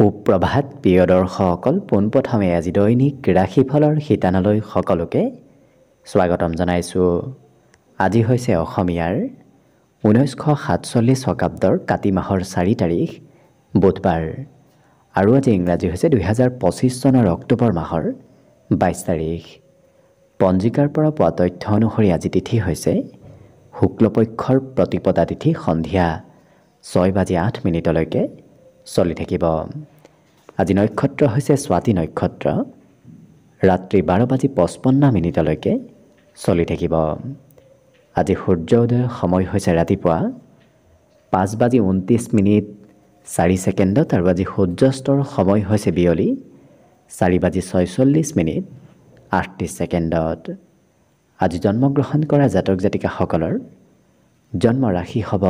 সুপ্ৰভাত প্ৰিয় দৰ্শকসকল, পোনপ্ৰথমে আজি দৈনিক ৰাশিফলৰ শিতানলৈ সকলোকে স্বাগতম জনাইছোঁ। আজি হৈছে অসমীয়াৰ 1947 শকাব্দৰ কাতি মাহৰ 4 তাৰিখ বুধবাৰ আৰু আজি ইংৰাজী হৈছে 2025 চনৰ অক্টোবৰ মাহৰ 22 তাৰিখ। পঞ্জিকাৰ পৰা পোৱা তথ্য অনুসৰি আজি তিথি হৈছে শুক্লপক্ষৰ প্ৰতিপদা তিথি, সন্ধিয়া 6:08 চলি থাকিব। আজি নক্ষত্ৰ হৈছে স্বাতি নক্ষত্ৰ, ৰাত্ৰি 12:55 চলি থাকিব। আজি সূৰ্যোদয়ৰ সময় হৈছে ৰাতিপুৱা 5:29 আৰু আজি সূৰ্যাস্তৰ সময় হৈছে বিয়লি 4:46 আজি জন্মগ্ৰহণ কৰা জাতক জাতিকাসকলৰ জন্ম ৰাশি হ'ব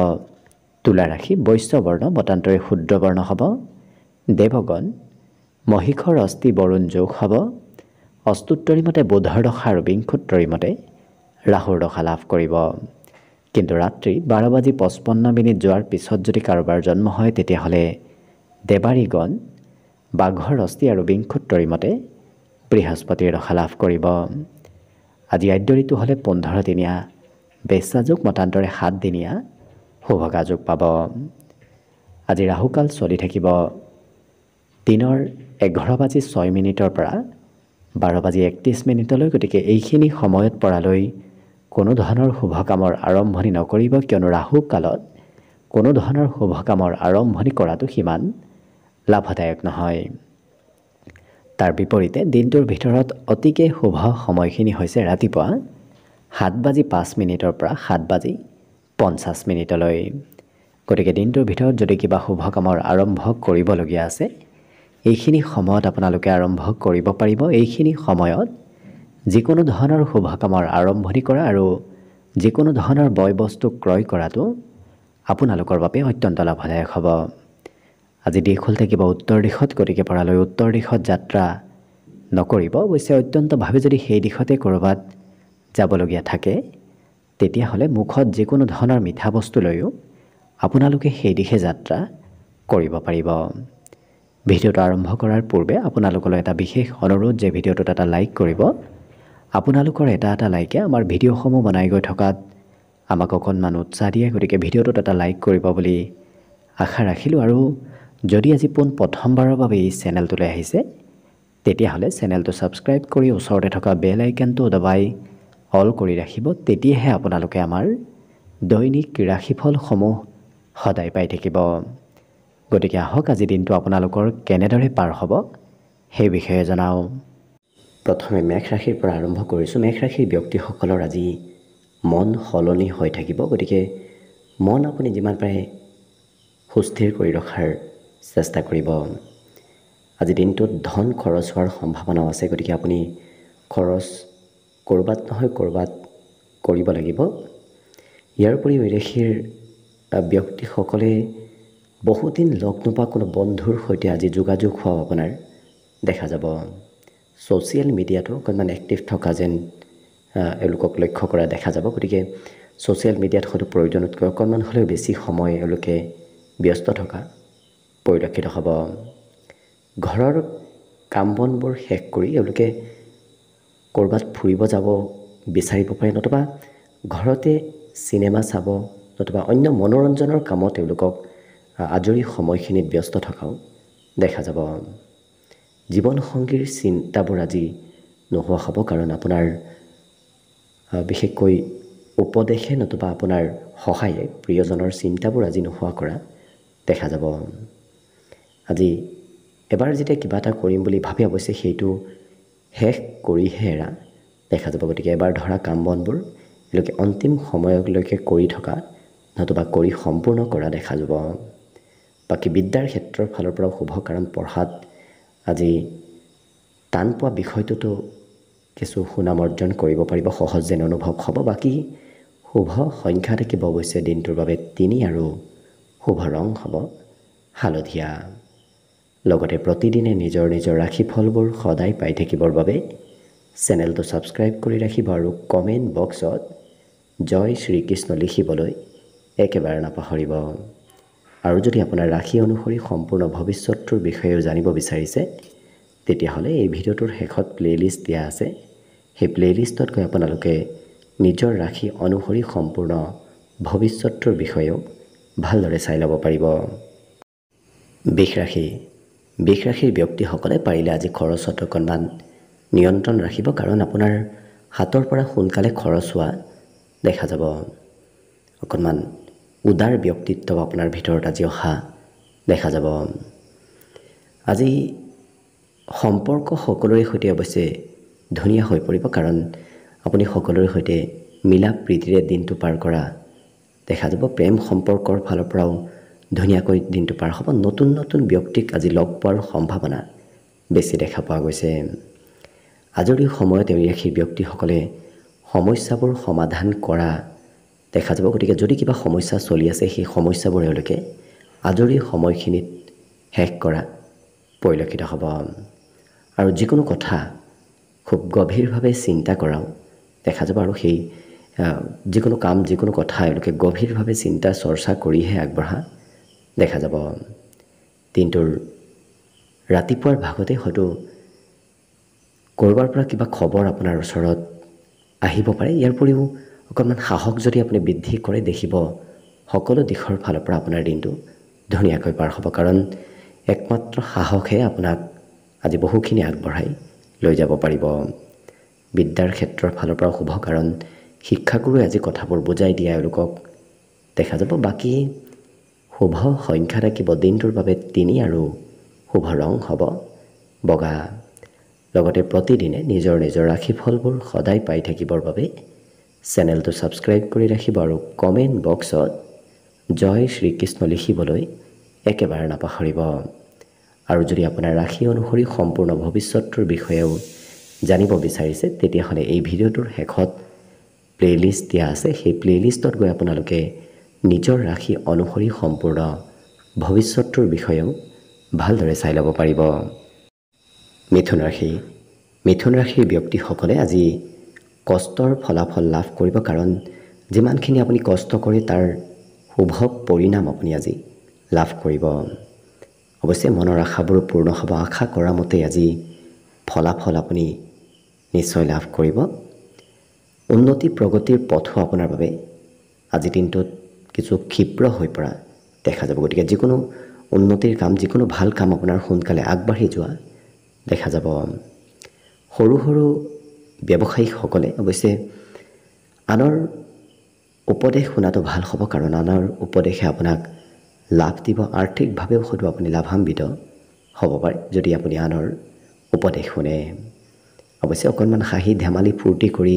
তুলা ৰাশি, বৈশ্য বৰ্ণ, মতান্তৰে শূদ্ৰ বৰ্ণ হ'ব দেৱগণ, মহিষৰ অস্থি বৰুণ যোগ হ'ব, অস্তুত্তৰী মতে বুধৰ দশা আৰু বিংশোত্তৰী মতে ৰাহুৰ দশা লাভ কৰিব। কিন্তু ৰাত্ৰি 12:55 যোৱাৰ পিছত যদি কাৰোবাৰ জন্ম হয় তেতিয়াহ'লে দেৱাৰীগণ বাঘৰ অস্থি আৰু বিংশোত্তৰী মতে বৃহস্পতিৰ দশা লাভ কৰিব। আজি আদ্য ঋতু হ'লে 15 দিনীয়া বেশ্যা যোগ, মতান্তৰে 7 দিনীয়া শুভগা যোগ পাব। আজি ৰাহুকাল চলি থাকিব দিনৰ 11:06 পৰা 12:31। গতিকে এইখিনি সময়ত পৰালৈ কোনো ধৰণৰ শুভ কামৰ আৰম্ভণি নকৰিব, কিয়নো ৰাহু কালত কোনো ধৰণৰ শুভ কামৰ আৰম্ভণি কৰাটো সিমান লাভদায়ক নহয়। তাৰ বিপৰীতে দিনটোৰ ভিতৰত অতিকে শুভ সময়খিনি হৈছে ৰাতিপুৱা 7:05 পৰা 7:50। গতিকে দিনটোৰ ভিতৰত যদি কিবা শুভ কামৰ আৰম্ভ কৰিবলগীয়া আছে এইখিনি সময়ত আপোনালোকে আৰম্ভ কৰিব পাৰিব। এইখিনি সময়ত যিকোনো ধৰণৰ শুভ কামৰ আৰম্ভণি কৰা আৰু যিকোনো ধৰণৰ বয় বস্তু ক্ৰয় কৰাটো আপোনালোকৰ বাবে অত্যন্ত লাভদায়ক হ'ব। আজি দিশ হ'ল থাকিব উত্তৰ দিশত, গতিকে পৰালৈ উত্তৰ দিশত যাত্ৰা নকৰিব। অৱশ্যে অত্যন্তভাৱে যদি সেই দিশতে ক'ৰবাত যাবলগীয়া থাকে তেতিয়াহ'লে মুখত যিকোনো ধৰণৰ মিঠা বস্তু লৈও আপোনালোকে সেই দিশে যাত্ৰা কৰিব পাৰিব। ভিডিঅ'টো আৰম্ভ কৰাৰ পূৰ্বে আপোনালোকলৈ এটা বিশেষ অনুৰোধ যে ভিডিঅ'টোত এটা লাইক কৰিব। আপোনালোকৰ এটা লাইকে আমাৰ ভিডিঅ'সমূহ বনাই গৈ থকাত আমাক অকণমান উৎসাহ দিয়ে। গতিকে ভিডিঅ'টোত এটা লাইক কৰিব বুলি আশা ৰাখিলোঁ। আৰু যদি আজি প্ৰথমবাৰৰ বাবে এই চেনেলটোলৈ আহিছে তেতিয়াহ'লে চেনেলটো ছাবস্ক্ৰাইব কৰি ওচৰতে থকা বেল আইকনটো দবাই অল কৰি ৰাখিব। তেতিয়াহে আপোনালোকে আমাৰ দৈনিক ৰাশিফলসমূহ সদায় পাই থাকিব। গতিকে আহক আজি দিনটো আপোনালোকৰ কেনেদৰে পাৰ হ'ব সেই বিষয়ে জনাওঁ। প্ৰথমে মেষ ৰাশিৰ পৰা আৰম্ভ কৰিছোঁ। মেষ ৰাশিৰ ব্যক্তিসকলৰ আজি মন সলনি হৈ থাকিব। গতিকে মন আপুনি যিমান পাৰে সুস্থিৰ কৰি ৰখাৰ চেষ্টা কৰিব। আজি দিনটোত ধন খৰচ হোৱাৰ সম্ভাৱনাও আছে। গতিকে আপুনি খৰচ ক'ৰবাত নহয় ক'ৰবাত কৰিব লাগিব। ইয়াৰ উপৰিও এই ৰাশিৰ ব্যক্তিসকলে বহুদিন লগ নোপোৱা কোনো বন্ধুৰ সৈতে আজি যোগাযোগ হোৱাও আপোনাৰ দেখা যাব। ছ'চিয়েল মিডিয়াটো অকণমান এক্টিভ থকা যেন এওঁলোকক লক্ষ্য কৰা দেখা যাব। গতিকে ছ'চিয়েল মিডিয়াত হয়তো প্ৰয়োজনতকৈ অকণমান হ'লেও বেছি সময় এওঁলোকে ব্যস্ত থকা পৰিলক্ষিত হ'ব। ঘৰৰ কাম বনবোৰ শেষ কৰি এওঁলোকে ক'ৰবাত ফুৰিব যাব বিচাৰিব পাৰে, নতুবা ঘৰতে চিনেমা চাব, নতুবা অন্য মনোৰঞ্জনৰ কামত তেওঁলোকক আজৰি সময়খিনিত ব্যস্ত থকাও দেখা যাব। জীৱনসংগীৰ চিন্তাবোৰ আজি নোহোৱা হ'ব, কাৰণ আপোনাৰ বিশেষকৈ উপদেশে নতুবা আপোনাৰ সহায়ে প্ৰিয়জনৰ চিন্তাবোৰ আজি নোহোৱা কৰা দেখা যাব। আজি এবাৰ যেতিয়া কিবা এটা কৰিম বুলি ভাবে অৱশ্যে সেইটো শেষ কৰিহে এৰা দেখা যাব। গতিকে এবাৰ ধৰা কাম বনবোৰ এওঁলোকে অন্তিম সময়লৈকে কৰি থকা নতুবা কৰি সম্পূৰ্ণ কৰা দেখা যাব। বাকী বিদ্যাৰ ক্ষেত্ৰৰ ফালৰ পৰাও শুভ, কাৰণ পঢ়াত আজি টান পোৱা বিষয়টোতো কিছু সুনাম অৰ্জন কৰিব পাৰিব, সহজ যেন অনুভৱ হ'ব। বাকী শুভ সংখ্যা থাকিব অৱশ্যে দিনটোৰ বাবে 3 আৰু শুভ ৰং হ'ব হালধীয়া। লগতে প্ৰতিদিনে নিজৰ নিজৰ ৰাশিফলবোৰ সদায় পাই থাকিবৰ বাবে চেনেলটো ছাবস্ক্ৰাইব কৰি ৰাখিব আৰু কমেণ্ট বক্সত জয় শ্ৰীকৃষ্ণ লিখিবলৈ একেবাৰে নাপাহৰিব। আৰু যদি আপোনাৰ ৰাশি অনুসৰি সম্পূৰ্ণ ভৱিষ্যতৰ বিষয়েও জানিব বিচাৰিছে তেতিয়াহ'লে এই ভিডিঅ'টোৰ শেষত প্লেলিষ্ট দিয়া আছে সেই প্লেলিষ্টত গৈ আপোনালোকে নিজৰ ৰাশি অনুসৰি সম্পূৰ্ণ ভৱিষ্যতৰ বিষয়েও ভালদৰে চাই ল'ব পাৰিব বৃষ ৰাশিৰ ব্যক্তিসকলে পাৰিলে আজি খৰচত অকণমান নিয়ন্ত্ৰণ ৰাখিব কাৰণ আপোনাৰ হাতৰ পৰা সোনকালে খৰচ হোৱা দেখা যাব অকণমান উদাৰ ব্যক্তিত্ব আপোনাৰ ভিতৰত আজি অহা দেখা যাব আজি সম্পৰ্ক সকলোৰে সৈতে অৱশ্যে ধুনীয়া হৈ পৰিব কাৰণ আপুনি সকলোৰে সৈতে মিলা প্ৰীতিৰে দিনটো পাৰ কৰা দেখা যাব প্ৰেম সম্পৰ্কৰ ফালৰ পৰাও ধুনীয়াকৈ দিনটো পাৰ হ'ব নতুন নতুন ব্যক্তিক আজি লগ পোৱাৰ সম্ভাৱনা বেছি দেখা পোৱা গৈছে আজৰি সময়ত এই ৰাশিৰ ব্যক্তিসকলে সমস্যাবোৰ সমাধান কৰা দেখা যাব গতিকে যদি কিবা সমস্যা চলি আছে সেই সমস্যাবোৰ এওঁলোকে আজৰি সময়খিনিত শেষ কৰা পৰিলক্ষিত হ'ব আৰু যিকোনো কথা খুব গভীৰভাৱে চিন্তা কৰাও দেখা যাব আৰু সেই যিকোনো কাম যিকোনো কথা এওঁলোকে গভীৰভাৱে চিন্তা চৰ্চা কৰিহে আগবঢ়া দেখা যাব দিনটোৰ ৰাতিপুৱাৰ ভাগতে হয়তো ক'ৰবাৰ পৰা কিবা খবৰ আপোনাৰ ওচৰত আহিব পাৰে ইয়াৰ উপৰিও অকণমান সাহস যদি আপুনি বৃদ্ধি কৰে দেখিব সকলো দিশৰ ফালৰ পৰা আপোনাৰ দিনটো ধুনীয়াকৈ পাৰ হ'ব কাৰণ একমাত্ৰ সাহসে আপোনাক আজি বহুখিনি আগবঢ়াই লৈ যাব পাৰিব বিদ্যাৰ ক্ষেত্ৰৰ ফালৰ পৰা শুভ কাৰণ শিক্ষাগুৰুৱে আজি কথাবোৰ বুজাই দিয়া এওঁলোকক দেখা যাব বাকী শুভ সংখ্যা থাকিব দিনটোৰ বাবে 3 আৰু শুভ ৰং হ'ব বগা লগতে প্ৰতিদিনে নিজৰ নিজৰ ৰাশিফলবোৰ সদায় পাই থাকিবৰ বাবে চেনেলটো ছাবস্ক্ৰাইব কৰি ৰাখিব আৰু কমেণ্ট বক্সত জয় শ্ৰীকৃষ্ণ লিখিবলৈ একেবাৰে নাপাহৰিব আৰু যদি আপোনাৰ ৰাশি অনুসৰি সম্পূৰ্ণ ভৱিষ্যতৰ বিষয়েও জানিব বিচাৰিছে তেতিয়াহ'লে এই ভিডিঅ'টোৰ শেষত প্লেলিষ্ট দিয়া আছে সেই প্লেলিষ্টত গৈ আপোনালোকে নিজৰ ৰাশি অনুসৰি সম্পূৰ্ণ ভৱিষ্যতৰ বিষয়েও ভালদৰে চাই ল'ব পাৰিব মিথুন ৰাশিৰ ব্যক্তিসকলে আজি কষ্টৰ ফলাফল লাভ কৰিব কাৰণ যিমানখিনি আপুনি কষ্ট কৰে তাৰ শুভ পৰিণাম আপুনি আজি লাভ কৰিব অৱশ্যে মনৰ আশাবোৰ পূৰ্ণ হ'ব আশা কৰা মতে আজি ফলাফল আপুনি নিশ্চয় লাভ কৰিব উন্নতি প্ৰগতিৰ পথো আপোনাৰ বাবে আজি দিনটোত কিছু ক্ষীপ্ৰ হৈ পৰা দেখা যাব গতিকে যিকোনো উন্নতিৰ কাম যিকোনো ভাল কাম আপোনাৰ সোনকালে আগবাঢ়ি যোৱা দেখা যাব সৰু সৰু ব্যৱসায়ীসকলে অৱশ্যে আনৰ উপদেশ শুনাটো ভাল হ'ব কাৰণ আনৰ উপদেশে আপোনাক লাভ দিব আৰ্থিকভাৱেও হয়তো আপুনি লাভান্বিত হ'ব পাৰে যদি আপুনি আনৰ উপদেশ শুনে অৱশ্যে অকণমান হাঁহি ধেমালি ফূৰ্তি কৰি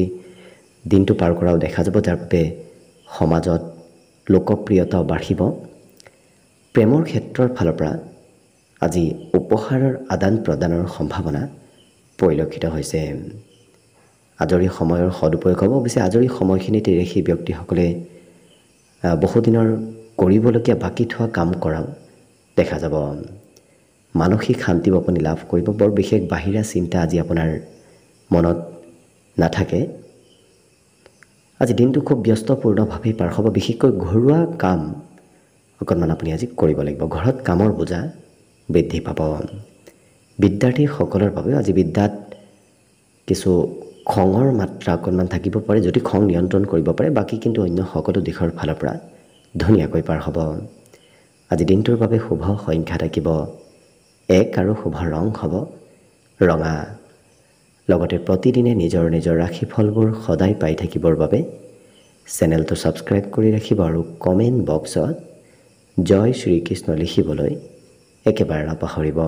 দিনটো পাৰ কৰাও দেখা যাব যাৰ বাবে সমাজত লোকপ্ৰিয়তা বাঢ়িব প্ৰেমৰ ক্ষেত্ৰৰ ফালৰ পৰা আজি উপহাৰৰ আদান প্ৰদানৰ সম্ভাৱনা পৰিলক্ষিত হৈছে আজৰি সময়ৰ সদুপয়োগ হ'ব অৱশ্যে আজৰি সময়খিনিত ৰাশি ব্যক্তিসকলে বহুদিনৰ কৰিবলগীয়া বাকী থোৱা কাম কৰাও দেখা যাব মানসিক শান্তিও আপুনি লাভ কৰিব বৰ বিশেষ বাহিৰা চিন্তা আজি আপোনাৰ মনত নাথাকে আজি দিনটো খুব ব্যস্তপূৰ্ণভাৱে পাৰ হ'ব বিশেষকৈ ঘৰুৱা কাম অকণমান আপুনি আজি কৰিব লাগিব ঘৰত কামৰ বোজা বৃদ্ধি পাব বিদ্যাৰ্থীসকলৰ বাবে আজি বিদ্যাত কিছু খঙৰ মাত্ৰা অকণমান থাকিব পাৰে যদি খং নিয়ন্ত্ৰণ কৰিব পাৰে বাকী কিন্তু অন্য সকলো দিশৰ ফালৰ পৰা ধুনীয়াকৈ পাৰ হ'ব আজি দিনটোৰ বাবে শুভ সংখ্যা থাকিব 1 আৰু শুভ ৰং হ'ব ৰঙা লগতে প্ৰতিদিনে নিজৰ নিজৰ ৰাশিফলবোৰ সদায় পাই থাকিবৰ বাবে চেনেলটো ছাবস্ক্ৰাইব কৰি ৰাখিব আৰু কমেণ্ট বক্সত জয় শ্ৰীকৃষ্ণ লিখিবলৈ একেবাৰে নাপাহৰিব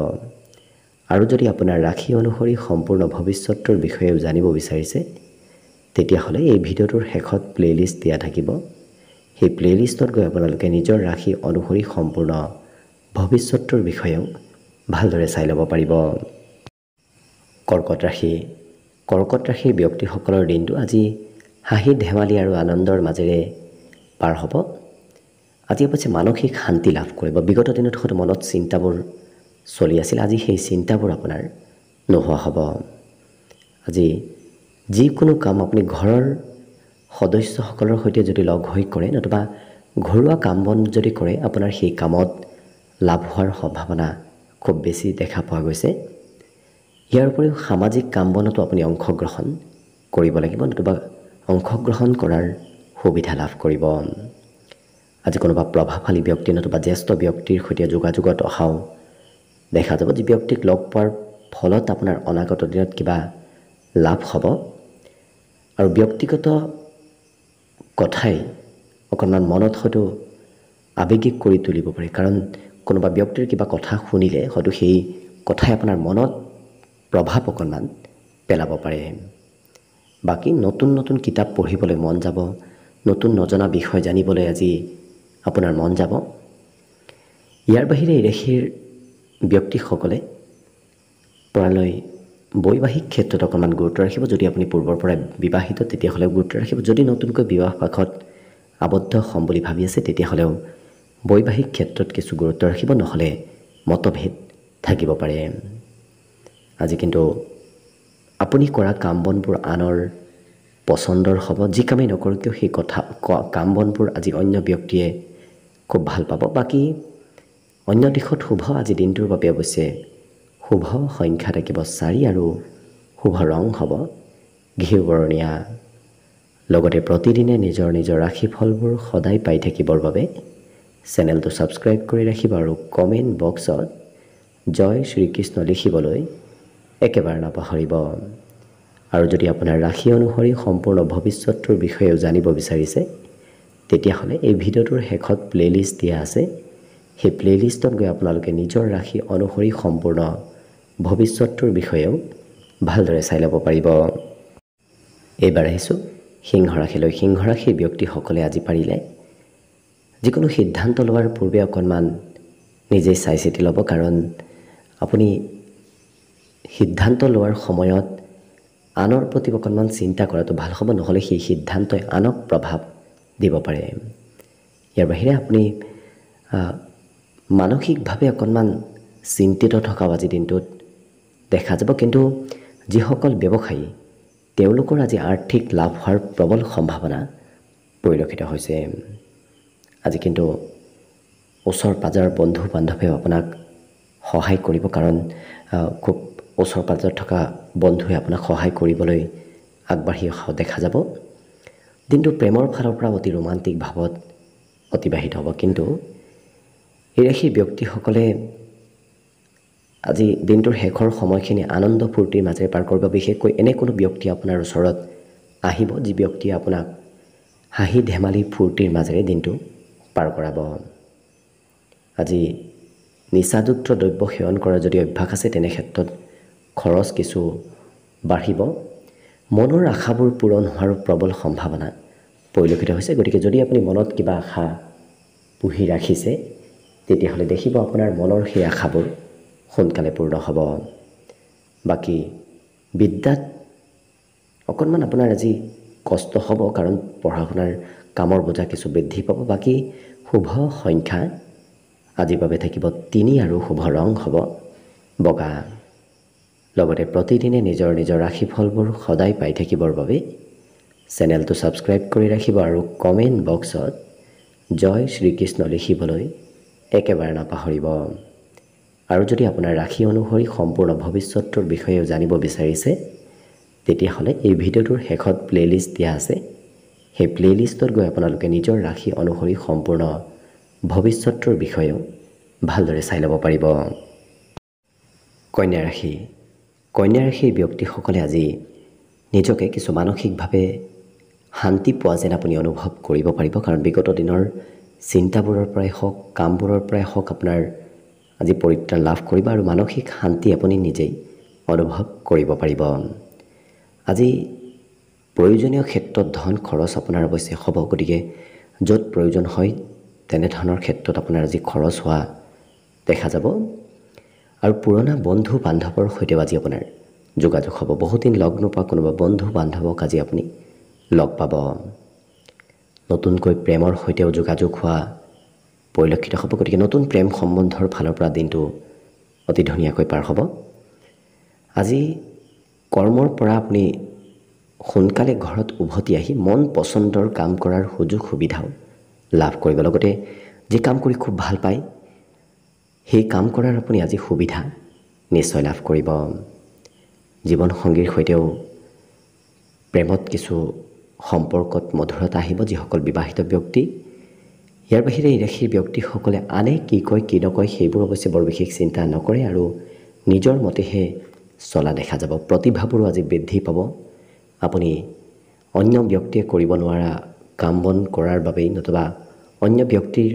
আৰু যদি আপোনাৰ ৰাশি অনুসৰি সম্পূৰ্ণ ভৱিষ্যতৰ বিষয়েও জানিব বিচাৰিছে তেতিয়াহ'লে এই ভিডিঅ'টোৰ শেষত প্লেলিষ্ট দিয়া থাকিব সেই প্লেলিষ্টত গৈ আপোনালোকে নিজৰ ৰাশি অনুসৰি সম্পূৰ্ণ ভৱিষ্যতৰ বিষয়েও ভালদৰে চাই ল'ব পাৰিব কৰ্কট ৰাশিৰ ব্যক্তিসকলৰ দিনটো আজি হাঁহি ধেমালি আৰু আনন্দৰ মাজেৰে পাৰ হ'ব আজি অৱশ্যে মানসিক শান্তি লাভ কৰিব বিগত দিনত হয়তো মনত চিন্তাবোৰ চলি আছিল আজি সেই চিন্তাবোৰ আপোনাৰ নোহোৱা হ'ব আজি যিকোনো কাম আপুনি ঘৰৰ সদস্যসকলৰ সৈতে যদি লগ হৈ কৰে নতুবা ঘৰুৱা কাম বন যদি কৰে আপোনাৰ সেই কামত লাভ হোৱাৰ সম্ভাৱনা খুব বেছি দেখা পোৱা গৈছে। ইয়াৰ উপৰিও সামাজিক কাম বনতো আপুনি অংশগ্ৰহণ কৰিব লাগিব, নতুবা অংশগ্ৰহণ কৰাৰ সুবিধা লাভ কৰিব। আজি কোনোবা প্ৰভাৱশালী ব্যক্তি নতুবা জ্যেষ্ঠ ব্যক্তিৰ সৈতে যোগাযোগত অহাও দেখা যাব, যি ব্যক্তিক লগ পোৱাৰ ফলত আপোনাৰ অনাগত দিনত কিবা লাভ হ'ব। আৰু ব্যক্তিগত কথাই অকণমান মনত হয়তো আৱেগিক কৰি তুলিব পাৰে, কাৰণ কোনোবা ব্যক্তিৰ কিবা কথা শুনিলে হয়তো সেই কথাই আপোনাৰ মনত প্ৰভাৱ অকণমান পেলাব পাৰে। বাকী নতুন নতুন কিতাপ পঢ়িবলৈ মন যাব, নতুন নজনা বিষয় জানিবলৈ আজি আপোনাৰ মন যাব। ইয়াৰ বাহিৰে এই ৰাশিৰ ব্যক্তিসকলে পৰালৈ বৈবাহিক ক্ষেত্ৰত অকণমান গুৰুত্ব ৰাখিব। যদি আপুনি পূৰ্বৰ পৰাই বিবাহিত তেতিয়াহ'লেও গুৰুত্ব ৰাখিব, যদি নতুনকৈ বিবাহ পাশত আবদ্ধ হ'ম বুলি ভাবি আছে তেতিয়াহ'লেও বৈবাহিক ক্ষেত্ৰত কিছু গুৰুত্ব ৰাখিব, নহ'লে মতভেদ থাকিব পাৰে। আজি কিন্তু আপুনি কৰা কাম বনবোৰ আনৰ পচন্দৰ হ'ব। যি কামেই নকৰক কিয় সেই কাম বনবোৰ আজি অন্য ব্যক্তিয়ে খুব ভাল পাব। বাকী অন্য দিশত শুভ আজি দিনটোৰ বাবে অৱশ্যে শুভ সংখ্যা থাকিব 4 আৰু শুভ ৰং হ'ব ঘিউ বৰণীয়া। লগতে প্ৰতিদিনে নিজৰ নিজৰ ৰাশিফলবোৰ সদায় পাই থাকিবৰ বাবে চেনেলটো ছাবস্ক্ৰাইব কৰি ৰাখিব আৰু কমেণ্ট বক্সত জয় শ্ৰীকৃষ্ণ লিখিবলৈ একেবাৰে নাপাহৰিব। আৰু যদি আপোনাৰ ৰাশি অনুসৰি সম্পূৰ্ণ ভৱিষ্যতটোৰ বিষয়েও জানিব বিচাৰিছে তেতিয়াহ'লে এই ভিডিঅ'টোৰ শেষত প্লে'লিষ্ট দিয়া আছে। সেই প্লে'লিষ্টত গৈ আপোনালোকে নিজৰ ৰাশি অনুসৰি সম্পূৰ্ণ ভৱিষ্যতটোৰ বিষয়েও ভালদৰে চাই ল'ব পাৰিব। এইবাৰ আহিছোঁ সিংহ ৰাশিলৈ। সিংহ ৰাশিৰ ব্যক্তিসকলে আজি পাৰিলে যিকোনো সিদ্ধান্ত লোৱাৰ পূৰ্বে অকণমান নিজেই চাই চিতি ল'ব, কাৰণ আপুনি সিদ্ধান্ত লোৱাৰ সময়ত আনৰ প্ৰতি অকণমান চিন্তা কৰাটো ভাল হ'ব, নহ'লে সেই সিদ্ধান্তই আনক প্ৰভাৱ দিব পাৰে। ইয়াৰ বাহিৰে আপুনি মানসিকভাৱে অকণমান চিন্তিত থকাও আজি দিনটোত দেখা যাব, কিন্তু যিসকল ব্যৱসায়ী তেওঁলোকৰ আজি আৰ্থিক লাভ হোৱাৰ প্ৰবল সম্ভাৱনা পৰিলক্ষিত হৈছে। আজি কিন্তু ওচৰ পাজৰৰ বন্ধু বান্ধৱেও আপোনাক সহায় কৰিব, কাৰণ খুব ওচৰ পাজৰত থকা বন্ধুৱে আপোনাক সহায় কৰিবলৈ আগবাঢ়ি অহা দেখা যাব। দিনটো প্ৰেমৰ ফালৰ পৰা অতি ৰোমান্টিক ভাৱত অতিবাহিত হ'ব, কিন্তু এই ৰাশিৰ ব্যক্তিসকলে আজি দিনটোৰ শেষৰ সময়খিনি আনন্দ ফূৰ্তিৰ মাজেৰে পাৰ কৰিব। বিশেষকৈ এনে কোনো ব্যক্তি আপোনাৰ ওচৰত আহিব যি ব্যক্তিয়ে আপোনাক হাঁহি ধেমালি ফূৰ্তিৰ মাজেৰে দিনটো পাৰ কৰাব। আজি নিচাযুক্ত দ্ৰব্য সেৱন কৰাৰ যদি অভ্যাস আছে তেনে ক্ষেত্ৰত খৰচ কিছু বাঢ়িব। মনৰ আশাবোৰ পূৰণ হোৱাৰ প্ৰবল সম্ভাৱনা পৰিলক্ষিত হৈছে। গতিকে যদি আপুনি মনত কিবা আশা পুহি ৰাখিছে তেতিয়াহ'লে দেখিব আপোনাৰ মনৰ সেই আশাবোৰ সোনকালে পূৰ্ণ হ'ব। বাকী বিদ্যাত অকণমান আপোনাৰ আজি কষ্ট হ'ব, কাৰণ পঢ়া শুনাৰ কামৰ বোজা কিছু বৃদ্ধি পাব। বাকী শুভ সংখ্যা আজিৰ বাবে থাকিব 3 আৰু শুভ ৰং হ'ব বগা। লগতে প্ৰতিদিনে নিজৰ নিজৰ ৰাশিফলবোৰ সদায় পাই থাকিবৰ বাবে চেনেলটো ছাবস্ক্ৰাইব কৰি ৰাখিব আৰু কমেণ্ট বক্সত জয় শ্ৰীকৃষ্ণ লিখিবলৈ একেবাৰে নাপাহৰিব। আৰু যদি আপোনাৰ ৰাশি অনুসৰি সম্পূৰ্ণ ভৱিষ্যতটোৰ বিষয়েও জানিব বিচাৰিছে তেতিয়াহ'লে এই ভিডিঅ'টোৰ শেষত প্লে'লিষ্ট দিয়া আছে। সেই প্লে'লিষ্টত গৈ আপোনালোকে নিজৰ ৰাশি অনুসৰি সম্পূৰ্ণ ভৱিষ্যতটোৰ বিষয়েও ভালদৰে চাই ল'ব পাৰিব। কন্যা ৰাশি। কন্যা ৰাশিৰ ব্যক্তিসকলে আজি নিজকে কিছু মানসিকভাৱে শান্তি পোৱা যেন আপুনি অনুভৱ কৰিব পাৰিব, কাৰণ বিগত দিনৰ চিন্তাবোৰৰ পৰাই হওক কামবোৰৰ পৰাই হওক আপোনাৰ আজি পৰিত্ৰাণ লাভ কৰিব আৰু মানসিক শান্তি আপুনি নিজেই অনুভৱ কৰিব পাৰিব। আজি প্ৰয়োজনীয় ক্ষেত্ৰত ধন খৰচ আপোনাৰ অৱশ্যে হ'ব, গতিকে য'ত প্ৰয়োজন হয় তেনেধৰণৰ ক্ষেত্ৰত আপোনাৰ আজি খৰচ হোৱা দেখা যাব। আৰু পুৰণা বন্ধু বান্ধৱৰ সৈতেও আজি আপোনাৰ যোগাযোগ হ'ব। বহুদিন লগ নোপোৱা কোনোবা বন্ধু বান্ধৱক আজি আপুনি লগ পাব। নতুনকৈ প্ৰেমৰ সৈতেও যোগাযোগ হোৱা পৰিলক্ষিত হ'ব, গতিকে নতুন প্ৰেম সম্বন্ধৰ ফালৰ পৰা দিনটো অতি ধুনীয়াকৈ পাৰ হ'ব। আজি কৰ্মৰ পৰা আপুনি সোনকালে ঘৰত উভতি আহি মন পচন্দৰ কাম কৰাৰ সুযোগ সুবিধাও লাভ কৰিব। লগতে যি কাম কৰি খুব ভাল পায় সেই কাম কৰাৰ আপুনি আজি সুবিধা নিশ্চয় লাভ কৰিব। জীৱন সংগীৰ সৈতেও প্ৰেমত কিছু সম্পৰ্কত মধুৰতা আহিব যিসকল বিবাহিত ব্যক্তি। ইয়াৰ বাহিৰে এই ৰাশিৰ ব্যক্তিসকলে আনে কি কয় কি নকয় সেইবোৰ অৱশ্যে বৰ বিশেষ চিন্তা নকৰে আৰু নিজৰ মতেহে চলা দেখা যাব। প্ৰতিভাবোৰো আজি বৃদ্ধি পাব। আপুনি অন্য ব্যক্তিয়ে কৰিব নোৱাৰা কাম বন কৰাৰ বাবেই নতুবা অন্য ব্যক্তিৰ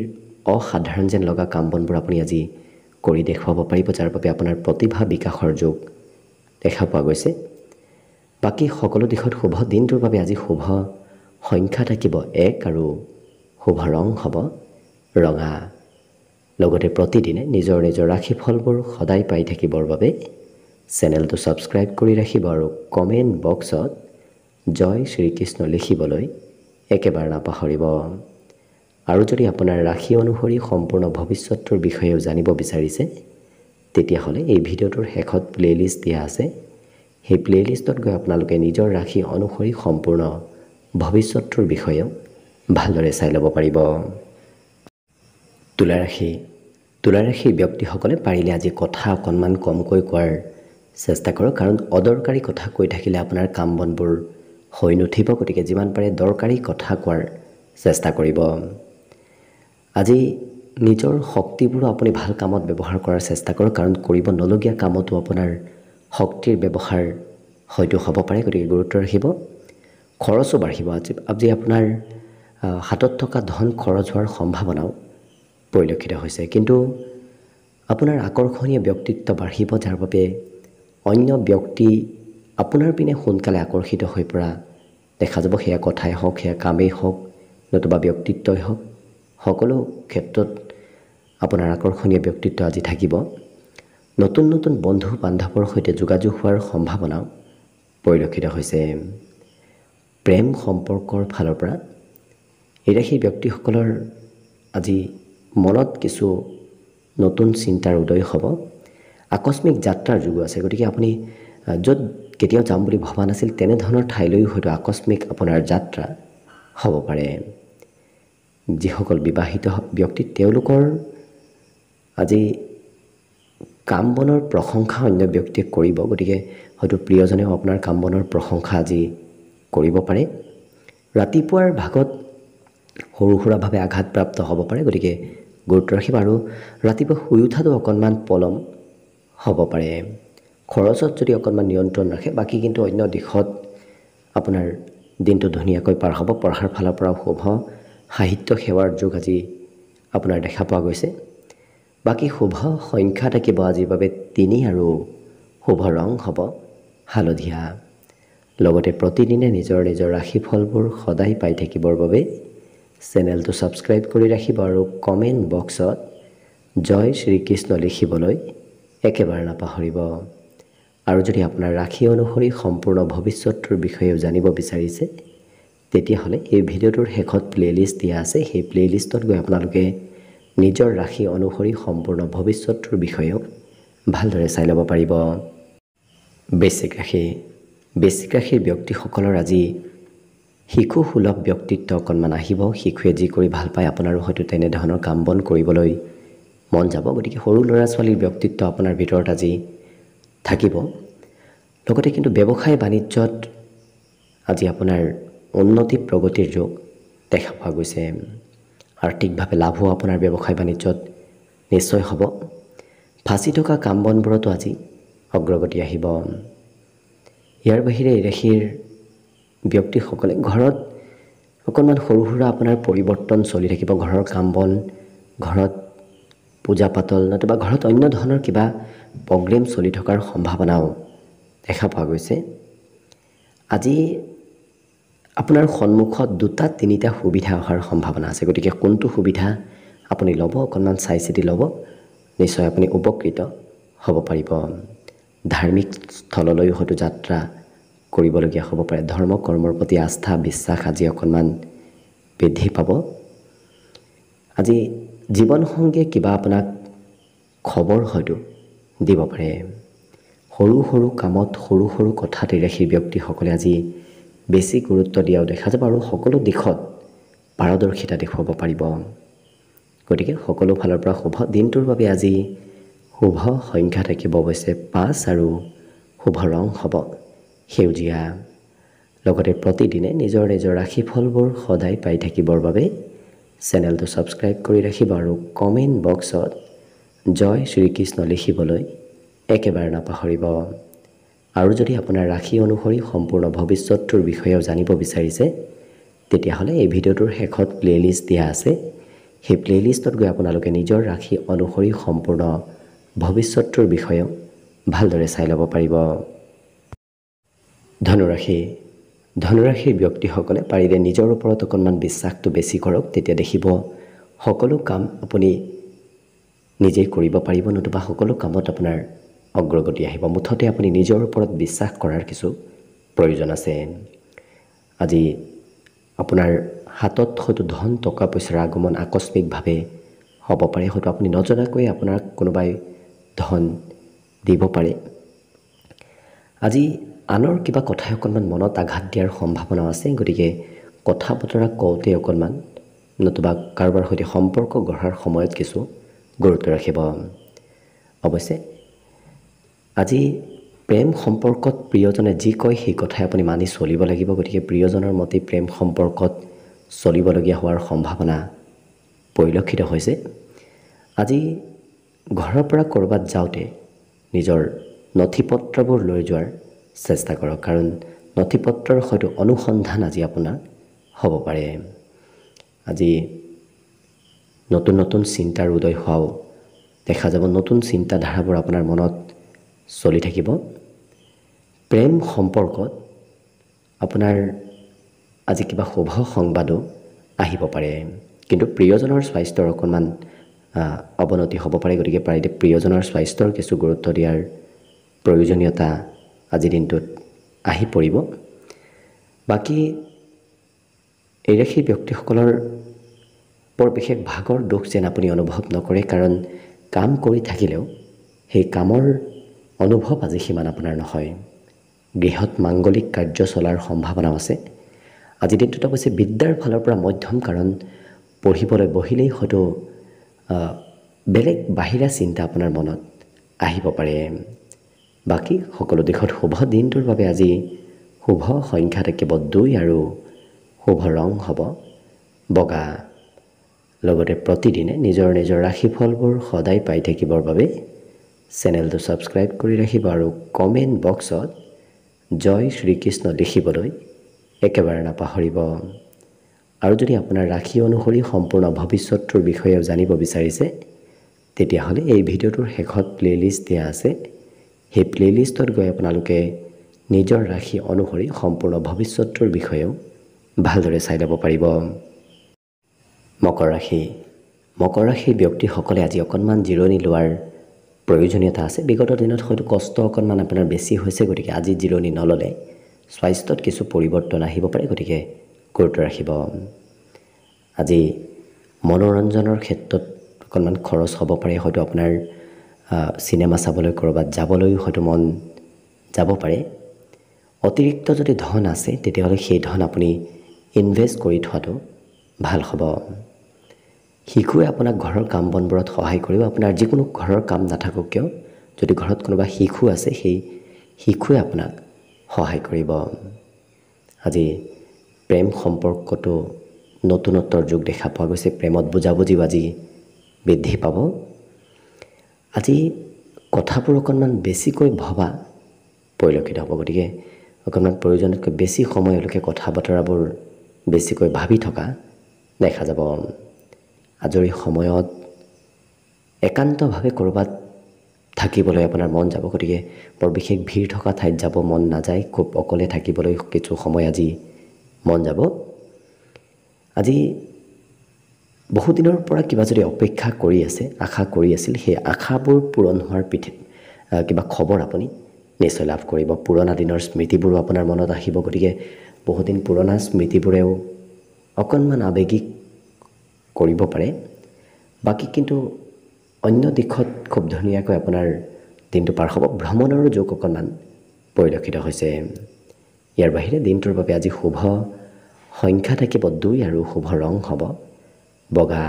অসাধাৰণ যেন লগা কাম বনবোৰ আপুনি আজি কৰি দেখুৱাব পাৰিব, যাৰ বাবে আপোনাৰ প্ৰতিভা বিকাশৰ যোগ দেখা পোৱা গৈছে। বাকী সকলো দিশত শুভ। দিনটোৰ বাবে আজি শুভ সংখ্যা থাকিব 1 আৰু শুভ ৰং হ'ব ৰঙা। লগতে প্ৰতিদিনে নিজৰ নিজৰ ৰাশিফলবোৰ সদায় পাই থাকিবৰ বাবে চেনেলটো ছাবস্ক্ৰাইব কৰি ৰাখিব আৰু কমেণ্ট বক্সত জয় শ্ৰীকৃষ্ণ লিখিবলৈ একেবাৰে নাপাহৰিব। আৰু যদি আপোনাৰ ৰাশি অনুসৰি সম্পূৰ্ণ ভৱিষ্যতৰ বিষয়েও জানিব বিচাৰিছে তেতিয়াহ'লে এই ভিডিঅ'টোৰ শেষত প্লে'লিষ্ট দিয়া আছে। সেই প্লে'লিষ্টত গৈ আপোনালোকে নিজৰ ৰাশি অনুসৰি সম্পূৰ্ণ ভৱিষ্যতৰ বিষয়েও ভালদৰে চাই ল'ব পাৰিব। তুলা ৰাশিৰ ব্যক্তিসকলে পাৰিলে আজি কথা অকণমান কমকৈ কোৱাৰ চেষ্টা কৰক, কাৰণ অদৰকাৰী কথা কৈ থাকিলে আপোনাৰ কাম বনবোৰ হৈ নুঠিব। গতিকে যিমান পাৰে দৰকাৰী কথা কোৱাৰ চেষ্টা কৰিব। আজি নিজৰ শক্তিবোৰো আপুনি ভাল কামত ব্যৱহাৰ কৰাৰ চেষ্টা কৰক, কাৰণ কৰিব নলগীয়া কামতো আপোনাৰ শক্তিৰ ব্যৱহাৰ হয়তো হ'ব পাৰে। গতিকে গুৰুত্ব ৰাখিব। খৰচো বাঢ়িব। আজি আপোনাৰ হাতত থকা ধন খৰচ হোৱাৰ সম্ভাৱনাও পৰিলক্ষিত হৈছে, কিন্তু আপোনাৰ আকৰ্ষণীয় ব্যক্তিত্ব বাঢ়িব, যাৰ বাবে অন্য ব্যক্তি আপোনাৰ পিনে সোনকালে আকৰ্ষিত হৈ পৰা দেখা যাব। সেয়া কথাই হওক, সেয়া কামেই হওক, নতুবা ব্যক্তিত্বই হওক, সকলো ক্ষেত্ৰত আপোনাৰ আকৰ্ষণীয় ব্যক্তিত্ব আজি থাকিব। নতুন নতুন বন্ধু বান্ধৱৰ সৈতে যোগাযোগ হোৱাৰ সম্ভাৱনাও পৰিলক্ষিত হৈছে। প্ৰেম সম্পৰ্কৰ ফালৰ পৰা এই ৰাশিৰ ব্যক্তিসকলৰ আজি মনত কিছু নতুন চিন্তাৰ উদয় হ'ব। আকস্মিক যাত্ৰাৰ যোগো আছে। গতিকে আপুনি য'ত কেতিয়াও যাম বুলি ভবা নাছিল তেনেধৰণৰ ঠাইলৈও হয়তো আকস্মিক আপোনাৰ যাত্ৰা হ'ব পাৰে। যিসকল বিবাহিত ব্যক্তি তেওঁলোকৰ আজি কাম বনৰ প্ৰশংসা অন্য ব্যক্তিয়ে কৰিব। গতিকে হয়তো প্ৰিয়জনেও আপোনাৰ কাম বনৰ প্ৰশংসা আজি কৰিব পাৰে। ৰাতিপুৱাৰ ভাগত সৰু সুৰাভাৱে আঘাতপ্ৰাপ্ত হ'ব পাৰে, গতিকে গুৰুত্ব ৰাখিব। আৰু ৰাতিপুৱা শুই উঠাটো অকণমান পলম হ'ব পাৰে। খৰচত যদি অকণমান নিয়ন্ত্ৰণ ৰাখে, বাকী কিন্তু অন্য দিশত আপোনাৰ দিনটো ধুনীয়াকৈ পাৰ হ'ব। পঢ়াৰ ফালৰ পৰাও শুভ। সাহিত্য সেৱাৰ যোগ আজি আপোনাৰ দেখা পোৱা গৈছে। বাকী শুভ সংখ্যা থাকিব আজিৰ বাবে 3 আৰু শুভ ৰং হ'ব হালধীয়া। লগতে প্ৰতিদিনে নিজৰ নিজৰ ৰাশিফলবোৰ সদায় পাই থাকিবৰ বাবে চেনেলটো ছাবস্ক্ৰাইব কৰি ৰাখিব আৰু কমেণ্ট বক্সত জয় শ্ৰীকৃষ্ণ লিখিবলৈ একেবাৰে নাপাহৰিব। আৰু যদি আপোনাৰ ৰাশি অনুসৰি সম্পূৰ্ণ ভৱিষ্যতৰ বিষয়েও জানিব বিচাৰিছে তেতিয়াহ'লে এই ভিডিঅ'টোৰ শেষত প্লে'লিষ্ট দিয়া আছে। সেই প্লে'লিষ্টত গৈ আপোনালোকে নিজৰ ৰাশি অনুসৰি সম্পূৰ্ণ ভৱিষ্যতৰ বিষয়েও ভালদৰে চাই ল'ব পাৰিব। বৃশ্চিক ৰাশিৰ ব্যক্তিসকলৰ আজি শিশুসুলভ ব্যক্তিত্ব অকণমান আহিব। শিশুৱে যি কৰি ভাল পায় আপোনাৰো হয়তো তেনেধৰণৰ কাম বন কৰিবলৈ মন যাব। গতিকে সৰু ল'ৰা ছোৱালীৰ ব্যক্তিত্ব আপোনাৰ ভিতৰত আজি থাকিব। লগতে কিন্তু ব্যৱসায় বাণিজ্যত আজি আপোনাৰ উন্নতি প্ৰগতিৰ যোগ দেখা পোৱা গৈছে। আৰ্থিকভাৱে লাভো আপোনাৰ ব্যৱসায় বাণিজ্যত নিশ্চয় হ'ব। ফাঁচি থকা কাম বনবোৰতো আজি অগ্ৰগতি আহিব। ইয়াৰ বাহিৰে এই ৰাশিৰ ব্যক্তিসকলে ঘৰত অকণমান সৰু সুৰা আপোনাৰ পৰিৱৰ্তন চলি থাকিব। ঘৰৰ কাম বন, ঘৰত পূজা পাতল নতুবা ঘৰত অন্য ধৰণৰ কিবা প্ৰগ্ৰেম চলি থকাৰ সম্ভাৱনাও দেখা পোৱা গৈছে। আজি আপোনাৰ সন্মুখত 2-3টা সুবিধা অহাৰ সম্ভাৱনা আছে। গতিকে কোনটো সুবিধা আপুনি ল'ব, অকণমান চাই চিতি ল'ব, নিশ্চয় আপুনি উপকৃত হ'ব পাৰিব। ধাৰ্মিক স্থললৈ হয়তো যাত্ৰা কৰিবলগীয়া হ'ব পাৰে। ধৰ্ম কৰ্মৰ প্ৰতি আস্থা বিশ্বাস আজি অকণমান বৃদ্ধি পাব। আজি জীৱনসংগীয়ে কিবা আপোনাক খবৰ হয়তো দিব পাৰে। সৰু সৰু কামত সৰু সৰু কথাত এই ৰাশিৰ ব্যক্তিসকলে আজি বেছি গুৰুত্ব দিয়াও দেখা যাব আৰু সকলো দিশত পাৰদৰ্শিতা দেখুৱাব পাৰিব। গতিকে সকলো ফালৰ পৰা শুভ দিনটোৰ বাবে আজি শুভ সংখ্যা থাকিব অৱশ্যে 5 আৰু শুভ ৰং হ'ব সেউজীয়া। লগতে প্ৰতিদিনে নিজৰ নিজৰ ৰাশিফলবোৰ সদায় পাই থাকিবৰ বাবে চেনেলটো ছাবস্ক্ৰাইব কৰি ৰাখিব আৰু কমেণ্ট বক্সত জয় শ্ৰীকৃষ্ণ লিখিবলৈ একেবাৰে নাপাহৰিব। আৰু যদি আপোনাৰ ৰাশি অনুসৰি সম্পূৰ্ণ ভৱিষ্যতটোৰ বিষয়েও জানিব বিচাৰিছে তেতিয়াহ'লে এই ভিডিঅ'টোৰ শেষত প্লে'লিষ্ট দিয়া আছে। সেই প্লে'লিষ্টত গৈ আপোনালোকে নিজৰ ৰাশি অনুসৰি সম্পূৰ্ণ ভৱিষ্যতটোৰ বিষয়েও ভালদৰে চাই ল'ব পাৰিব। ধনুৰাশিৰ ব্যক্তিসকলে পাৰিলে নিজৰ ওপৰত অকণমান বিশ্বাসটো বেছি কৰক, তেতিয়া দেখিব সকলো কাম আপুনি নিজেই কৰিব পাৰিব, নতুবা সকলো কামত আপোনাৰ অগ্ৰগতি আহিব। মুঠতে আপুনি নিজৰ ওপৰত বিশ্বাস কৰাৰ কিছু প্ৰয়োজন আছে। আজি আপোনাৰ হাতত হয়তো ধন টকা পইচাৰ আগমন আকস্মিকভাৱে হ'ব পাৰে, হয়তো আপুনি নজনাকৈ আপোনাক কোনোবাই ধন দিব পাৰে। আজি আনৰ কিবা কথাই অকণমান মনত আঘাত দিয়াৰ সম্ভাৱনা আছে, গতিকে কথা বতৰা কওঁতে অকণমান নতুবা কাৰোবাৰ সৈতে সম্পৰ্ক গঢ়াৰ সময়ত কিছু গুৰুত্ব ৰাখিব। অৱশ্যে আজি প্ৰেম সম্পৰ্কত প্ৰিয়জনে যি কয় সেই কথাই আপুনি মানি চলিব লাগিব। গতিকে প্ৰিয়জনৰ মতে প্ৰেম সম্পৰ্কত চলিবলগীয়া হোৱাৰ সম্ভাৱনা পৰিলক্ষিত হৈছে। আজি ঘৰৰ পৰা ক'ৰবাত যাওঁতে নিজৰ নথি পত্ৰবোৰ লৈ যোৱাৰ চেষ্টা কৰক, কাৰণ নথি পত্ৰৰ হয়তো অনুসন্ধান আজি আপোনাৰ হ'ব পাৰে। আজি নতুন নতুন চিন্তাৰ উদয় হোৱাও দেখা যাব, নতুন চিন্তাধাৰাবোৰ আপোনাৰ মনত চলি থাকিব। প্ৰেম সম্পৰ্কত আপোনাৰ আজি কিবা শুভ সংবাদো আহিব পাৰে, কিন্তু প্ৰিয়জনৰ স্বাস্থ্যৰ অকণমান অৱনতি হ'ব পাৰে। গতিকে পাৰিলে প্ৰিয়জনৰ স্বাস্থ্যৰ কিছু গুৰুত্ব দিয়াৰ প্ৰয়োজনীয়তা আজিৰ দিনটোত আহি পৰিব। বাকী এই ৰাশিৰ ব্যক্তিসকলৰ বৰ বিশেষ ভাগৰ দুখ যেন আপুনি অনুভৱ নকৰে, কাৰণ কাম কৰি থাকিলেও সেই কামৰ অনুভৱ আজি সিমান আপোনাৰ নহয়। গৃহত মাংগলিক কাৰ্য চলাৰ সম্ভাৱনাও আছে। আজিৰ দিনটোত অৱশ্যে বিদ্যাৰ ফালৰ পৰা মধ্যম, কাৰণ পঢ়িবলৈ বহিলেই হয়তো বেলেগ বাহিৰা চিন্তা আপোনাৰ মনত আহিব পাৰে। বাকী সকলো দিশত শুভ দিনটোৰ বাবে আজি শুভ সংখ্যা থাকিব 2 আৰু শুভ ৰং হ'ব বগা। লগতে প্ৰতিদিনে নিজৰ নিজৰ ৰাশিফলবোৰ সদায় পাই থাকিবৰ বাবে চেনেলটো ছাবস্ক্ৰাইব কৰি ৰাখিব আৰু কমেণ্ট বক্সত জয় শ্ৰীকৃষ্ণ লিখিবলৈ একেবাৰে নাপাহৰিব। আৰু যদি আপোনাৰ ৰাশি অনুসৰি সম্পূৰ্ণ ভৱিষ্যতটোৰ বিষয়েও জানিব বিচাৰিছে তেতিয়াহ'লে এই ভিডিঅ'টোৰ শেষত প্লে'লিষ্ট দিয়া আছে। সেই প্লে'লিষ্টত গৈ আপোনালোকে নিজৰ ৰাশি অনুসৰি সম্পূৰ্ণ ভৱিষ্যতটোৰ বিষয়েও ভালদৰে চাই ল'ব পাৰিব। মকৰ ৰাশিৰ ব্যক্তিসকলে আজি অকণমান জিৰণি লোৱাৰ প্ৰয়োজনীয়তা আছে। বিগত দিনত হয়তো কষ্ট অকণমান আপোনাৰ বেছি হৈছে, গতিকে আজি জিৰণি নল'লে স্বাস্থ্যত কিছু পৰিৱৰ্তন আহিব পাৰে, গতিকে গুৰুত্ব ৰাখিব। আজি মনোৰঞ্জনৰ ক্ষেত্ৰত অকণমান খৰচ হ'ব পাৰে, হয়তো আপোনাৰ চিনেমা চাবলৈ ক'ৰবাত যাবলৈও হয়তো মন যাব পাৰে। অতিৰিক্ত যদি ধন আছে তেতিয়াহ'লে সেই ধন আপুনি ইনভেষ্ট কৰি থোৱাটো ভাল হ'ব। শিশুৱে আপোনাক ঘৰৰ কাম বনবোৰত সহায় কৰিব। আপোনাৰ যিকোনো ঘৰৰ কাম নাথাকক কিয়, যদি ঘৰত কোনোবা শিশু আছে সেই শিশুৱে আপোনাক সহায় কৰিব। আজি প্ৰেম সম্পৰ্কটো নতুনত্বৰ যুগ দেখা পোৱা গৈছে। প্ৰেমত বুজাবুজিও আজি বৃদ্ধি পাব। আজি কথাবোৰ অকণমান বেছিকৈ ভবা পৰিলক্ষিত হ'ব, গতিকে অকণমান প্ৰয়োজনতকৈ বেছি সময়লৈকে কথা বতৰাবোৰ বেছিকৈ ভাবি থকা দেখা যাব। আজৰি সময়ত একান্তভাৱে ক'ৰবাত থাকিবলৈ আপোনাৰ মন যাব, গতিকে বৰ বিশেষ ভিৰ থকা ঠাইত যাব মন নাযায়। খুব অকলে থাকিবলৈ কিছু সময় আজি মন যাব। আজি বহুদিনৰ পৰা কিবা যদি অপেক্ষা কৰি আছে, আশা কৰি আছিল, সেই আশাবোৰ পূৰণ হোৱাৰ কিবা খবৰ আপুনি নিশ্চয় লাভ কৰিব। পুৰণা দিনৰ স্মৃতিবোৰো আপোনাৰ মনত আহিব, গতিকে বহুদিন পুৰণা স্মৃতিবোৰেও অকণমান আৱেগিক কৰিব পাৰে। বাকী কিন্তু অন্য দিশত খুব ধুনীয়াকৈ আপোনাৰ দিনটো পাৰ হ'ব। ভ্ৰমণৰো যোগ অকণমান পৰিলক্ষিত হৈছে। ইয়াৰ বাহিৰে দিনটোৰ বাবে আজি শুভ সংখ্যা থাকিব 2 আৰু শুভ ৰং হ'ব বগা।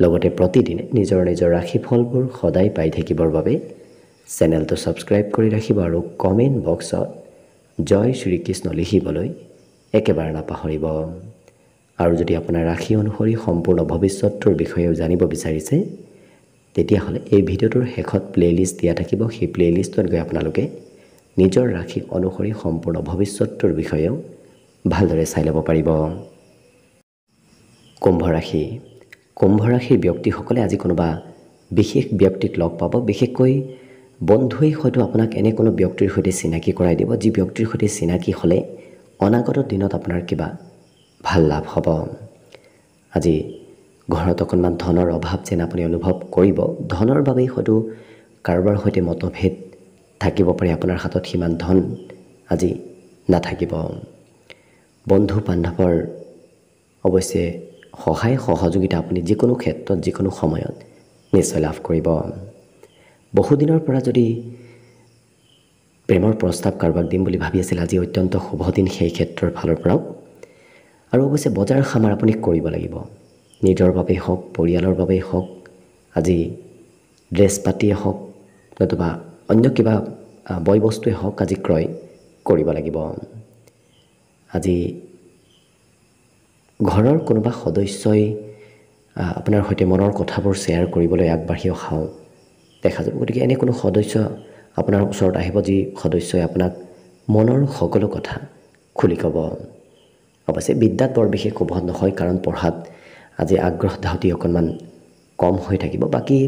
লগতে প্ৰতিদিনে নিজৰ নিজৰ ৰাশিফলবোৰ সদায় পাই থাকিবৰ বাবে চেনেলটো ছাবস্ক্ৰাইব কৰি ৰাখিব আৰু কমেণ্ট বক্সত জয় শ্ৰীকৃষ্ণ লিখিবলৈ একেবাৰে নাপাহৰিব। আৰু যদি আপোনাৰ ৰাশি অনুসৰি সম্পূৰ্ণ ভৱিষ্যতটোৰ বিষয়েও জানিব বিচাৰিছে তেতিয়াহ'লে এই ভিডিঅ'টোৰ শেষত প্লেলিষ্ট দিয়া থাকিব। সেই প্লেলিষ্টত গৈ আপোনালোকে নিজৰ ৰাশি অনুসৰি সম্পূৰ্ণ ভৱিষ্যতটোৰ বিষয়েও ভালদৰে চাই ল'ব পাৰিব। কুম্ভ ৰাশি। কুম্ভ ৰাশিৰ ব্যক্তিসকলে আজি কোনোবা বিশেষ ব্যক্তিক লগ পাব। বিশেষকৈ বন্ধুৱে হয়তো আপোনাক এনে কোনো ব্যক্তিৰ সৈতে চিনাকি কৰাই দিব, যি ব্যক্তিৰ সৈতে চিনাকি হ'লে অনাগত দিনত আপোনাৰ কিবা ভাল লাভ হ'ব। আজি ঘৰত অকণমান ধনৰ অভাৱ যেন আপুনি অনুভৱ কৰিব। ধনৰ বাবেই হয়তো কাৰোবাৰ সৈতে মতভেদ থাকিব পাৰে। আপোনাৰ হাতত সিমান ধন আজি নাথাকিব। বন্ধু বান্ধৱৰ অৱশ্যে সহায় সহযোগিতা আপুনি যিকোনো ক্ষেত্ৰত যিকোনো সময়ত নিশ্চয় লাভ কৰিব। বহুদিনৰ পৰা যদি প্ৰেমৰ প্ৰস্তাৱ কাৰোবাক দিম বুলি ভাবি আছিল, আজি অত্যন্ত শুভ দিন সেই ক্ষেত্ৰৰ ফালৰ পৰাও। আৰু অৱশ্যে বজাৰ সমাৰ আপুনি কৰিব লাগিব। নিজৰ বাবেই হওক, পৰিয়ালৰ বাবেই হওক, আজি ড্ৰেছ পাতিয়ে হওক নতুবা অন্য কিবা বয় বস্তুৱে হওক আজি ক্ৰয় কৰিব লাগিব। আজি ঘৰৰ কোনোবা সদস্যই আপোনাৰ সৈতে মনৰ কথাবোৰ শ্বেয়াৰ কৰিবলৈ আগবাঢ়ি অহাও দেখা যাব। গতিকে এনে কোনো সদস্য আপোনাৰ ওচৰত আহিব যি সদস্যই আপোনাক মনৰ সকলো কথা খুলি ক'ব। অৱশ্যে বিদ্যাত বৰ বিশেষ শুভ নহয়, কাৰণ পঢ়াত আজি আগ্ৰহ ধাউতি অকণমান কম হৈ থাকিব। বাকী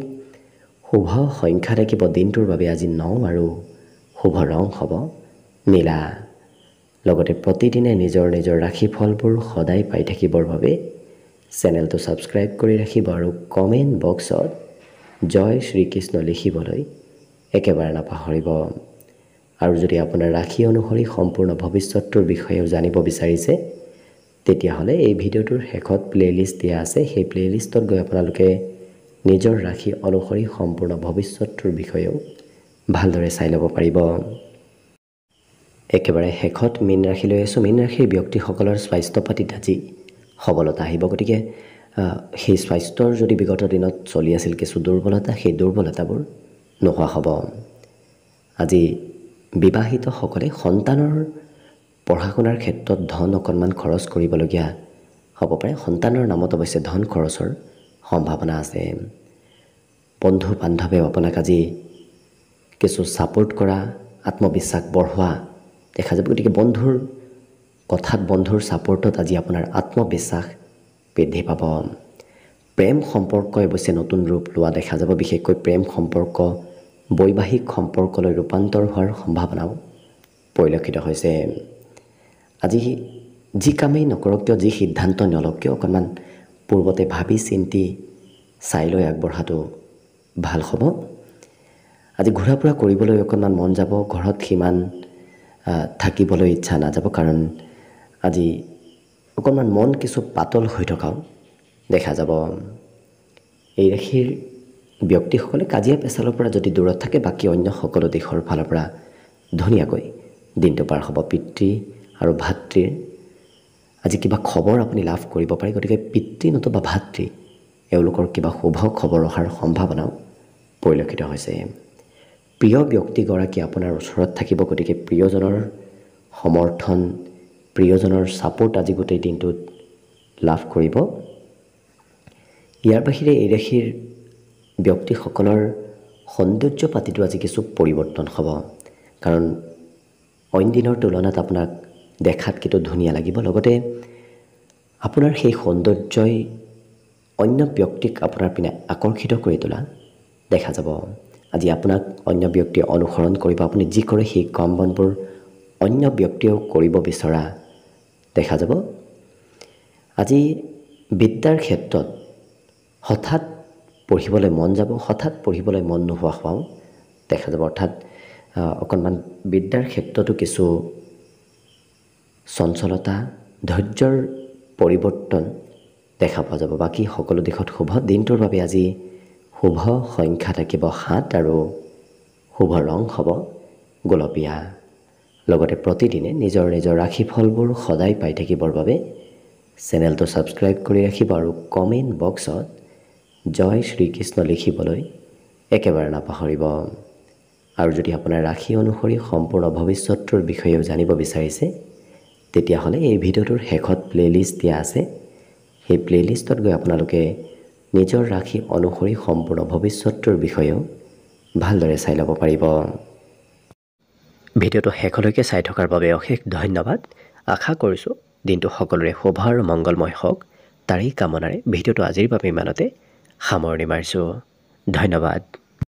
শুভ সংখ্যা থাকিব দিনটোৰ বাবে আজি 9 আৰু শুভ ৰং হ'ব নীলা। লগতে প্ৰতিদিনে নিজৰ নিজৰ ৰাশিফলবোৰ সদায় পাই থাকিবৰ বাবে চেনেলটো ছাবস্ক্ৰাইব কৰি ৰাখিব আৰু কমেণ্ট বক্সত জয় শ্ৰীকৃষ্ণ লিখিবলৈ একেবাৰে নাপাহৰিব। আৰু যদি আপোনাৰ ৰাশি অনুসৰি সম্পূৰ্ণ ভৱিষ্যতটোৰ বিষয়েও জানিব বিচাৰিছে তেতিয়াহ'লে এই ভিডিঅ'টোৰ শেষত প্লেলিষ্ট দিয়া আছে। সেই প্লেলিষ্টত গৈ আপোনালোকে নিজৰ ৰাশি অনুসৰি সম্পূৰ্ণ ভৱিষ্যতটোৰ বিষয়েও ভালদৰে চাই ল'ব পাৰিব। একেবাৰে শেষত মীন ৰাশি লৈ আছোঁ। মীন ৰাশিৰ ব্যক্তিসকলৰ স্বাস্থ্য পাতিত আজি সবলতা আহিব। গতিকে সেই স্বাস্থ্যৰ যদি বিগত দিনত চলি আছিল কিছু দুৰ্বলতা, সেই দুৰ্বলতাবোৰ নোহোৱা হ'ব। আজি বিবাহিতসকলে সন্তানৰ পঢ়া শুনাৰ ক্ষেত্ৰত ধন অকণমান খৰচ কৰিবলগীয়া হ'ব পাৰে। সন্তানৰ নামত অৱশ্যে ধন খৰচৰ সম্ভাৱনা আছে। বন্ধু বান্ধৱেও আপোনাক আজি কিছু ছাপোৰ্ট কৰা, আত্মবিশ্বাস বঢ়োৱা দেখা যাব। গতিকে বন্ধুৰ কথাত, বন্ধুৰ ছাপোৰ্টত আজি আপোনাৰ আত্মবিশ্বাস বৃদ্ধি পাব। প্ৰেম সম্পৰ্কই অৱশ্যে নতুন ৰূপ লোৱা দেখা যাব। বিশেষকৈ প্ৰেম সম্পৰ্ক বৈবাহিক সম্পৰ্কলৈ ৰূপান্তৰ হোৱাৰ সম্ভাৱনাও পৰিলক্ষিত হৈছে। আজি যি কামেই নকৰক কিয়, যি সিদ্ধান্ত নলওক কিয়, অকণমান পূৰ্বতে ভাবি চিন্তি চাই লৈ আগবঢ়াটো ভাল হ'ব। আজি ঘূৰা ফুৰা কৰিবলৈ অকণমান মন যাব। ঘৰত সিমান থাকিবলৈ ইচ্ছা নাযাব, কাৰণ আজি অকণমান মন কিছু পাতল হৈ থকাও দেখা যাব। এই ৰাশিৰ ব্যক্তিসকলে কাজিয়া পেচালৰ পৰা যদি দূৰত থাকে, বাকী অন্য সকলো দিশৰ ফালৰ পৰা ধুনীয়াকৈ দিনটো পাৰ হ'ব। পিতৃ আৰু ভাতৃৰ আজি কিবা খবৰ আপুনি লাভ কৰিব পাৰে। গতিকে পিতৃ নতুবা ভাতৃ এওঁলোকৰ কিবা শুভ খবৰ অহাৰ সম্ভাৱনাও পৰিলক্ষিত হৈছে। প্ৰিয় ব্যক্তিগৰাকী আপোনাৰ ওচৰত থাকিব। গতিকে প্ৰিয়জনৰ সমৰ্থন, প্ৰিয়জনৰ ছাপোৰ্ট আজি গোটেই দিনটোত লাভ কৰিব। ইয়াৰ বাহিৰে এই ৰাশিৰ ব্যক্তিসকলৰ সৌন্দৰ্য পাতিটো আজি কিছু পৰিৱৰ্তন হ'ব, কাৰণ অইন দিনৰ তুলনাত আপোনাক দেখাত কিন্তু ধুনীয়া লাগিব। লগতে আপোনাৰ সেই সৌন্দৰ্যই অন্য ব্যক্তিক আপোনাৰ পিনে আকৰ্ষিত কৰি তোলা দেখা যাব। আজি আপোনাক অন্য ব্যক্তিয়ে অনুসৰণ কৰিব। আপুনি যি কৰে সেই কাম বনবোৰ অন্য ব্যক্তিয়েও কৰিব বিচৰা দেখা যাব। আজি বিদ্যাৰ ক্ষেত্ৰত হঠাৎ পঢ়িবলৈ মন যাব, হঠাৎ পঢ়িবলৈ মন নোহোৱা হোৱাও দেখা যাব। অৰ্থাৎ অকণমান বিদ্যাৰ ক্ষেত্ৰতো কিছু চঞ্চলতা, ধৈৰ্যৰ পৰিৱৰ্তন দেখা পোৱা যাব। বাকী সকলো দিশত শুভ। দিনটোৰ বাবে আজি শুভ সংখ্যা থাকিব 7 আৰু শুভ ৰং হ'ব গোলপীয়া। লগতে প্ৰতিদিনে নিজৰ ৰাশিফলবোৰ সদায় পাই থাকিবৰ বাবে চেনেলটো ছাবস্ক্ৰাইব কৰি ৰাখিব আৰু কমেণ্ট বক্সত জয় শ্ৰীকৃষ্ণ লিখিবলৈ একেবাৰে নাপাহৰিব। আৰু যদি আপোনাৰ ৰাশি অনুসৰি সম্পূৰ্ণ ভৱিষ্যতৰ বিষয়েও জানিব বিচাৰিছে তেতিয়াহ'লে এই ভিডিঅ'টোৰ শেষত প্লে'লিষ্ট দিয়া আছে। সেই প্লে'লিষ্টত গৈ আপোনালোকে নিজৰ ৰাশি অনুসৰি সম্পূৰ্ণ ভৱিষ্যতৰ বিষয়েও ভালদৰে চাই ল'ব পাৰিব। ভিডিঅ'টো শেষলৈকে চাই থকাৰ বাবে অশেষ ধন্যবাদ। আশা কৰিছোঁ দিনটো সকলোৰে শুভ আৰু মংগলময় হওক, তাৰেই কামনাৰে ভিডিঅ'টো আজিৰ বাবে ইমানতে সামৰণি মাৰিছোঁ। ধন্যবাদ।